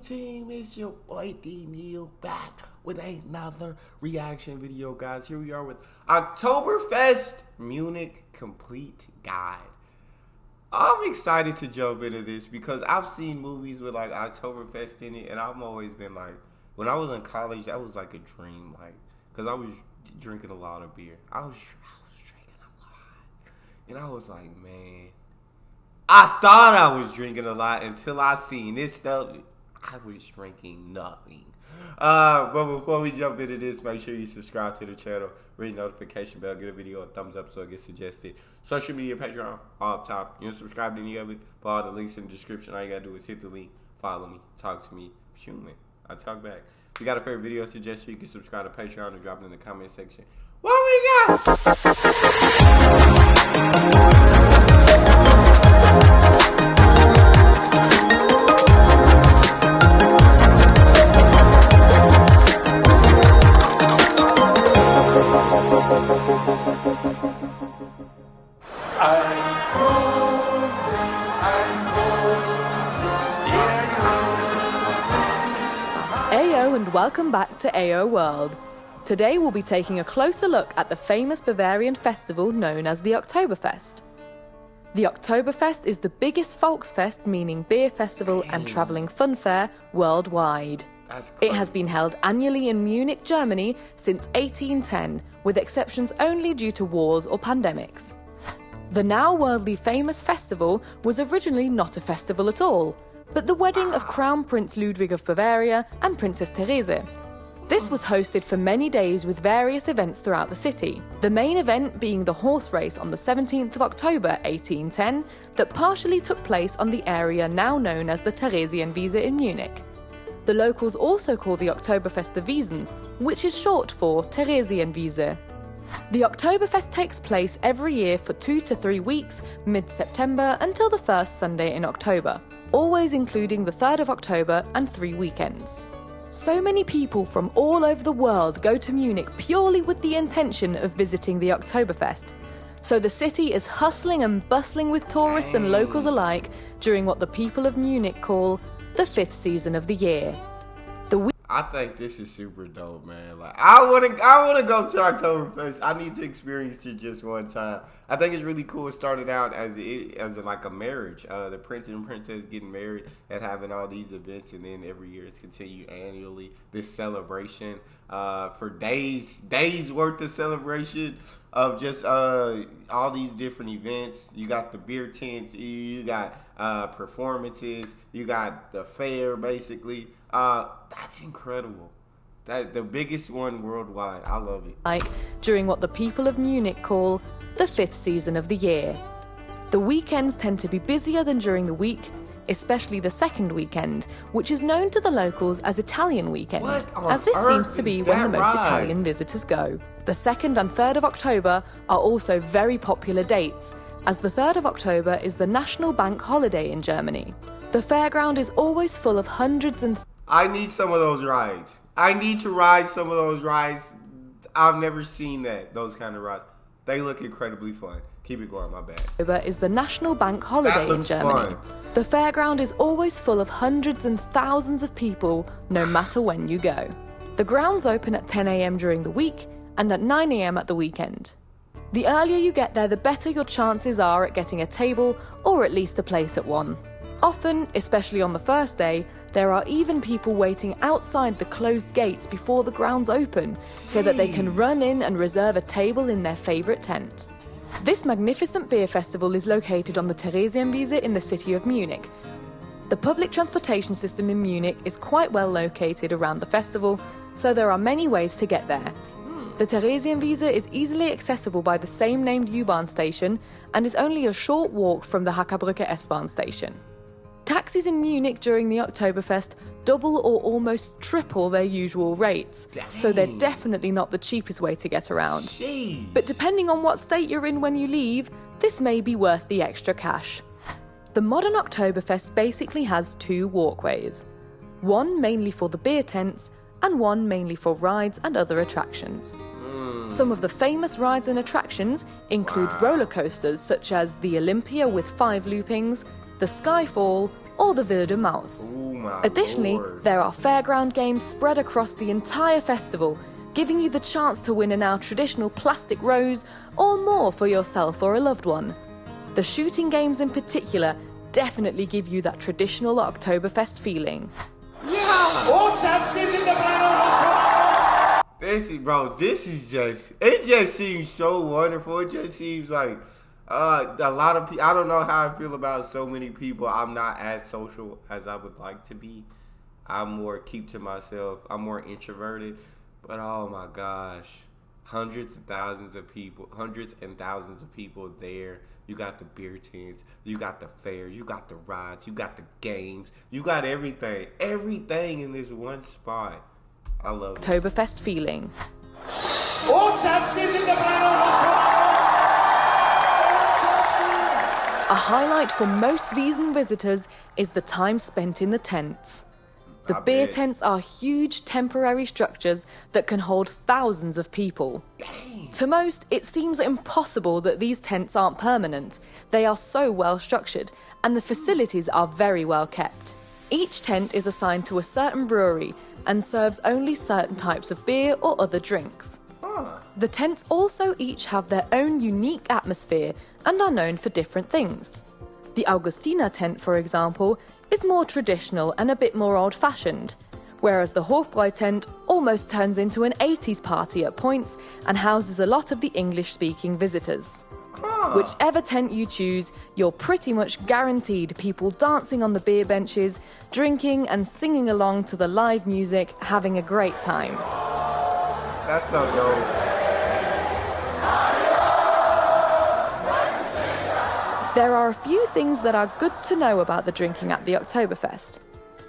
team? It's your boy Neal back with another reaction video, guys. Here we are with Oktoberfest Munich Complete Guide. I'm excited to jump into this because I've seen movies with like Oktoberfest in it, and I've always been like, when I was in college, that was like a dream, like, because I was drinking a lot of beer. I was drinking a lot, and I was like, man, I thought I was drinking a lot until I seen this stuff. I was drinking nothing. But before we jump into this, make sure you subscribe to the channel, ring the notification bell, give the video a thumbs up so it gets suggested. Social media, Patreon, all up top. You don't subscribe to any of it, but all the links in the description. All you gotta do is hit the link, follow me, talk to me, shoot me. I talk back. If you got a favorite video suggestion, you can subscribe to Patreon or drop it in the comment section. What we Ayo and welcome back to Ayo World. Today we'll be taking a closer look at the famous Bavarian festival known as the Oktoberfest. The Oktoberfest is the biggest Volksfest, meaning beer festival and travelling fun fair, worldwide. It has been held annually in Munich, Germany since 1810, with exceptions only due to wars or pandemics. The now worldly famous festival was originally not a festival at all, but the wedding of Crown Prince Ludwig of Bavaria and Princess Therese. This was hosted for many days with various events throughout the city, the main event being the horse race on the 17th of October 1810 that partially took place on the area now known as the Theresienwiese in Munich. The locals also call the Oktoberfest the Wiesen, which is short for Theresienwiese. The Oktoberfest takes place every year for 2 to 3 weeks, mid-September until the first Sunday in October, always including the 3rd of October and 3 weekends. So many people from all over the world go to Munich purely with the intention of visiting the Oktoberfest. So the city is hustling and bustling with tourists and locals alike during what the people of Munich call the 5th season of the year. I think this is super dope, man. Like, I wanna go to Oktoberfest. I need to experience it just one time. I think it's really cool. It started out as like a marriage. The prince and princess getting married and having all these events, and then every year it's continued annually. This celebration for days worth of celebration of just all these different events. You got the beer tents, you got performances, you got the fair, basically. That's incredible. The biggest one worldwide. I love it. Like during what the people of Munich call the 5th season of the year. The weekends tend to be busier than during the week, especially the second weekend, which is known to the locals as Italian weekend, as this seems to be when the most Italian visitors go. The 2nd and 3rd of October are also very popular dates, as the 3rd of October is the national bank holiday in Germany. The fairground is always full of hundreds and... I need some of those rides. I need to ride some of those rides. I've never seen those kind of rides. They look incredibly fun. Keep it going, my bad. Is the national bank holiday in Germany. Fun. The fairground is always full of hundreds and thousands of people, no matter when you go. The grounds open at 10 a.m. during the week and at 9 a.m. at the weekend. The earlier you get there, the better your chances are at getting a table or at least a place at one. Often, especially on the first day, there are even people waiting outside the closed gates before the grounds open so that they can run in and reserve a table in their favourite tent. This magnificent beer festival is located on the Theresienwiese in the city of Munich. The public transportation system in Munich is quite well located around the festival, so there are many ways to get there. The Theresienwiese is easily accessible by the same named U-Bahn station and is only a short walk from the Hackerbrücke S-Bahn station. Taxis in Munich during the Oktoberfest double or almost triple their usual rates, so they're definitely not the cheapest way to get around. Jeez. But depending on what state you're in when you leave, this may be worth the extra cash. The modern Oktoberfest basically has 2 walkways, one mainly for the beer tents and one mainly for rides and other attractions. Some of the famous rides and attractions include roller coasters such as the Olympia with 5 loopings, the Skyfall, or the Wilde Maus. Oh my Additionally, Lord. there are fairground games spread across the entire festival, giving you the chance to win a now traditional plastic rose or more for yourself or a loved one. The shooting games in particular definitely give you that traditional Oktoberfest feeling. It just seems so wonderful. It just seems like a lot of people. I don't know how I feel about so many people. I'm not as social as I would like to be. I'm more keep to myself. I'm more introverted. But oh my gosh, hundreds and thousands of people there. You got the beer tents, you got the fair, you got the rides, you got the games, you got everything in this one spot. I love it. Oktoberfest feeling. A highlight for most Wiesn visitors is the time spent in the tents. The beer tents are huge temporary structures that can hold thousands of people. Dang. To most, it seems impossible that these tents aren't permanent. They are so well structured, and the facilities are very well kept. Each tent is assigned to a certain brewery and serves only certain types of beer or other drinks. The tents also each have their own unique atmosphere and are known for different things. The Augustiner tent, for example, is more traditional and a bit more old-fashioned, whereas the Hofbräu tent almost turns into an 80s party at points and houses a lot of the English-speaking visitors. Whichever tent you choose, you're pretty much guaranteed people dancing on the beer benches, drinking and singing along to the live music, having a great time. That's so dope. There are a few things that are good to know about the drinking at the Oktoberfest.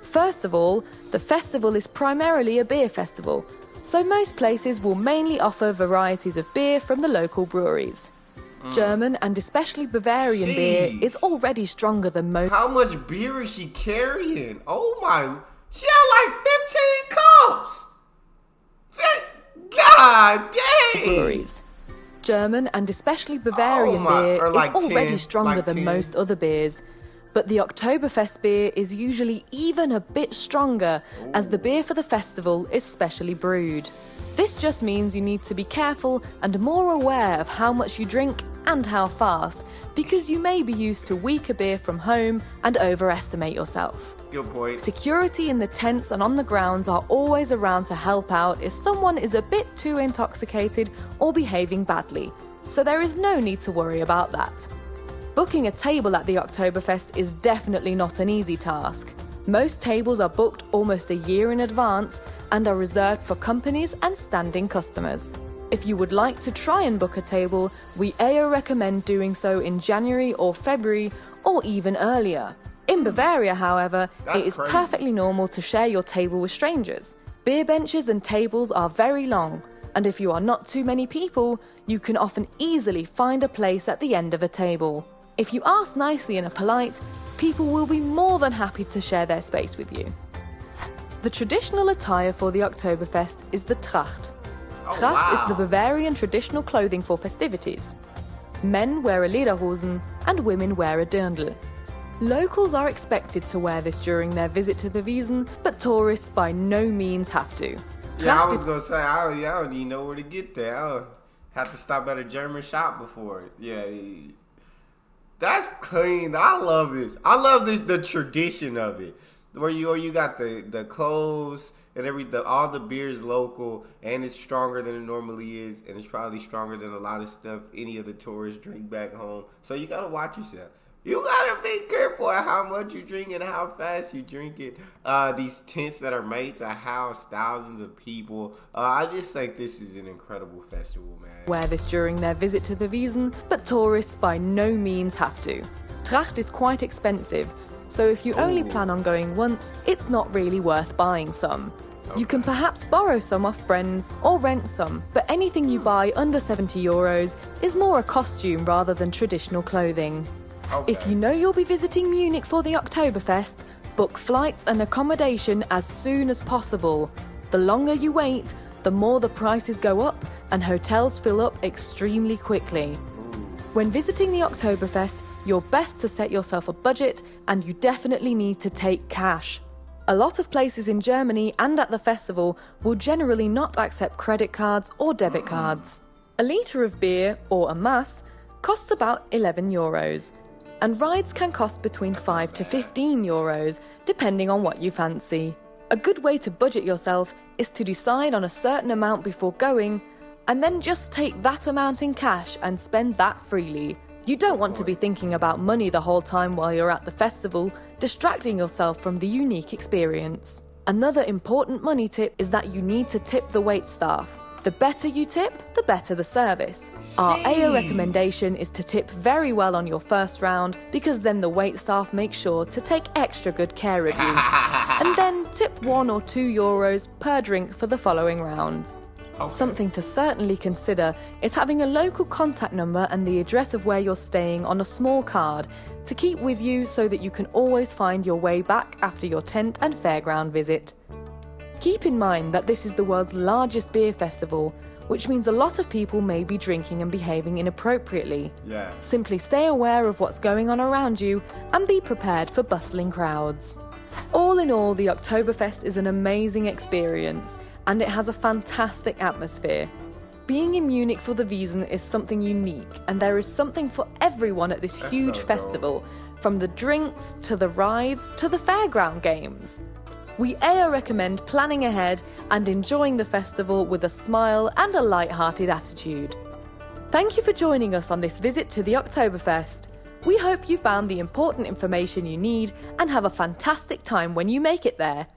First of all, the festival is primarily a beer festival, so most places will mainly offer varieties of beer from the local breweries. German and especially Bavarian beer is already stronger than most. How much beer is she carrying? Oh my, she had like 15 cups. God dang. Breweries. German and especially Bavarian beer is already stronger than most other beers, but the Oktoberfest beer is usually even a bit stronger as the beer for the festival is specially brewed. This just means you need to be careful and more aware of how much you drink and how fast, because you may be used to weaker beer from home and overestimate yourself. Good point. Security in the tents and on the grounds are always around to help out if someone is a bit too intoxicated or behaving badly, so there is no need to worry about that. Booking a table at the Oktoberfest is definitely not an easy task. Most tables are booked almost a year in advance and are reserved for companies and standing customers. If you would like to try and book a table, we recommend doing so in January or February or even earlier. In Bavaria, however, it is perfectly normal to share your table with strangers. Beer benches and tables are very long, and if you are not too many people, you can often easily find a place at the end of a table. If you ask nicely and are polite, people will be more than happy to share their space with you. The traditional attire for the Oktoberfest is the Tracht. Tracht is the Bavarian traditional clothing for festivities. Men wear a lederhosen and women wear a dirndl. Locals are expected to wear this during their visit to the Wiesn, but tourists by no means have to. Yeah, I was going to say, I don't even know where to get there. I'll have to stop at a German shop before. Yeah, that's clean. I love this. The tradition of it. Where you got the clothes and all the beer is local, and it's stronger than it normally is, and it's probably stronger than a lot of stuff any of the tourists drink back home. So you got to watch yourself. You gotta be careful at how much you drink and how fast you drink it. These tents that are made to house thousands of people. I just think this is an incredible festival, man. Wear this during their visit to the Wiesn, but tourists by no means have to. Tracht is quite expensive, so if you only plan on going once, it's not really worth buying some. Okay. You can perhaps borrow some off friends or rent some, but anything you buy under €70 is more a costume rather than traditional clothing. Okay. If you know you'll be visiting Munich for the Oktoberfest, book flights and accommodation as soon as possible. The longer you wait, the more the prices go up and hotels fill up extremely quickly. When visiting the Oktoberfest, you're best to set yourself a budget and you definitely need to take cash. A lot of places in Germany and at the festival will generally not accept credit cards or debit cards. A litre of beer, or a mass, costs about €11, and rides can cost between 5 to €15, depending on what you fancy. A good way to budget yourself is to decide on a certain amount before going, and then just take that amount in cash and spend that freely. You don't want to be thinking about money the whole time while you're at the festival, distracting yourself from the unique experience. Another important money tip is that you need to tip the waitstaff. The better you tip, the better the service. Our AO recommendation is to tip very well on your first round, because then the waitstaff makes sure to take extra good care of you. And then tip €1 or €2 per drink for the following rounds. Okay. Something to certainly consider is having a local contact number and the address of where you're staying on a small card to keep with you so that you can always find your way back after your tent and fairground visit. Keep in mind that this is the world's largest beer festival, which means a lot of people may be drinking and behaving inappropriately. Yeah. Simply stay aware of what's going on around you and be prepared for bustling crowds. All in all, the Oktoberfest is an amazing experience, and it has a fantastic atmosphere. Being in Munich for the Wiesn is something unique, and there is something for everyone at this huge festival, from the drinks to the rides to the fairground games. We AO recommend planning ahead and enjoying the festival with a smile and a light-hearted attitude. Thank you for joining us on this visit to the Oktoberfest. We hope you found the important information you need and have a fantastic time when you make it there.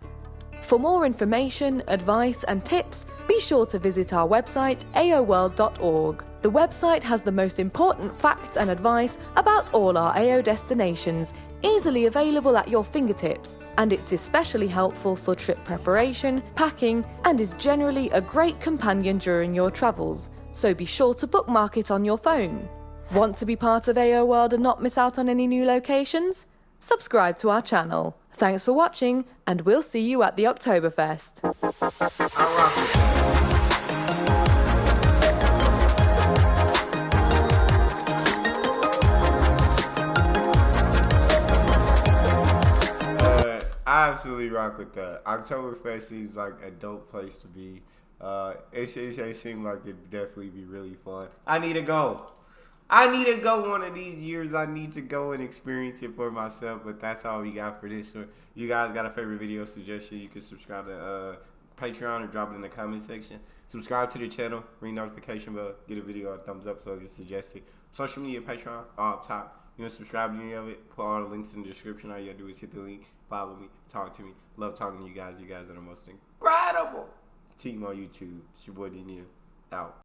For more information, advice and tips, be sure to visit our website aoworld.org. The website has the most important facts and advice about all our AO destinations, easily available at your fingertips, and it's especially helpful for trip preparation, packing, and is generally a great companion during your travels, so be sure to bookmark it on your phone. Want to be part of AO World and not miss out on any new locations? Subscribe to our channel. Thanks for watching, and we'll see you at the Oktoberfest. I absolutely rock with that. Oktoberfest seems like a dope place to be. It seems like it'd definitely be really fun. I need to go. One of these years. I need to go and experience it for myself. But that's all we got for this one. You guys got a favorite video suggestion? You can subscribe to Patreon or drop it in the comment section. Subscribe to the channel. Ring notification bell. Get a video a thumbs up so it gets suggested. Social media, Patreon, all up top. You want to subscribe to any of it? Put all the links in the description. All you gotta do is hit the link. Follow me. Talk to me. Love talking to you guys. You guys are the most incredible team on YouTube. It's your boy Neal. Out.